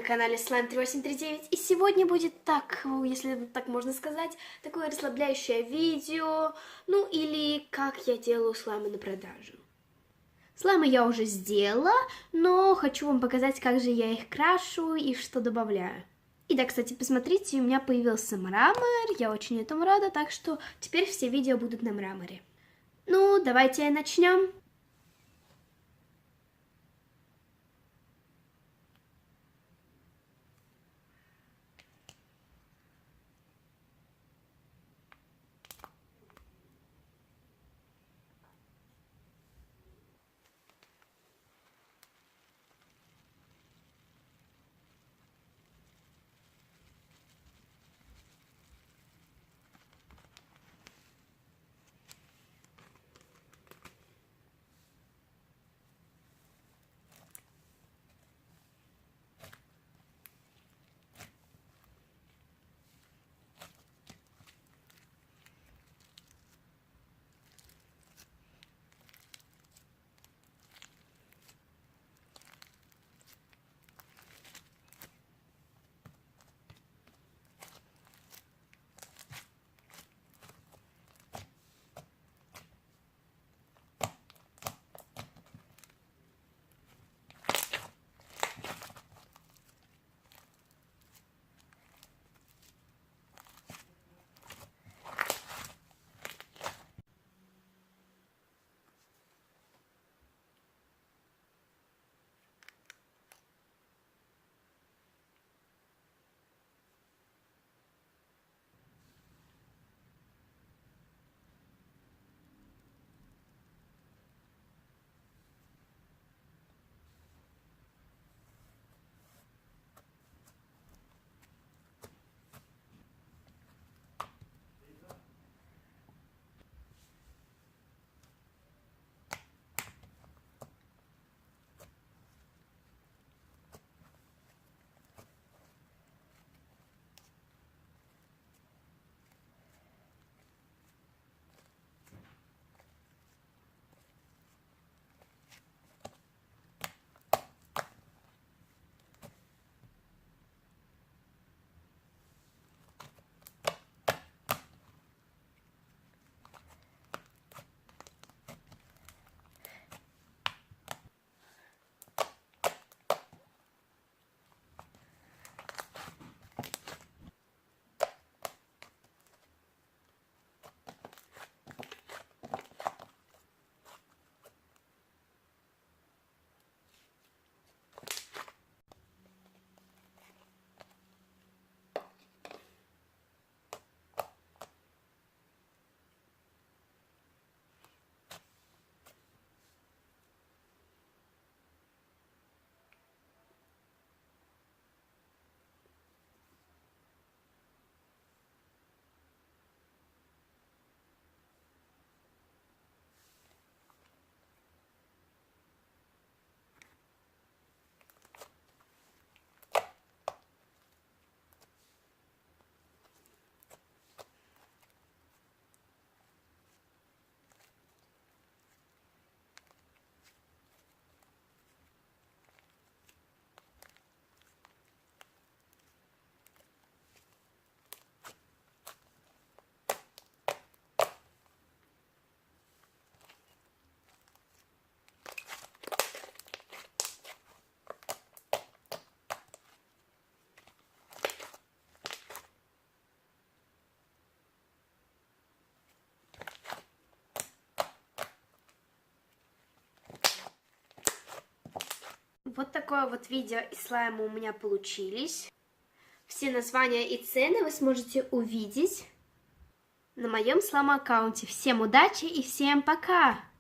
на канале Slime 3839, и сегодня будет так, если так можно сказать, такое расслабляющее видео, ну или как я делаю слаймы на продажу. Слаймы я уже сделала, но хочу вам показать, как же я их крашу и что добавляю. И да, кстати, посмотрите, у меня появился мрамор, я очень этому рада, так что теперь все видео будут на мраморе. Ну, давайте начнем. Вот такое вот видео из слайма у меня получились. Все названия и цены вы сможете увидеть на моем слайм-аккаунте. Всем удачи и всем пока!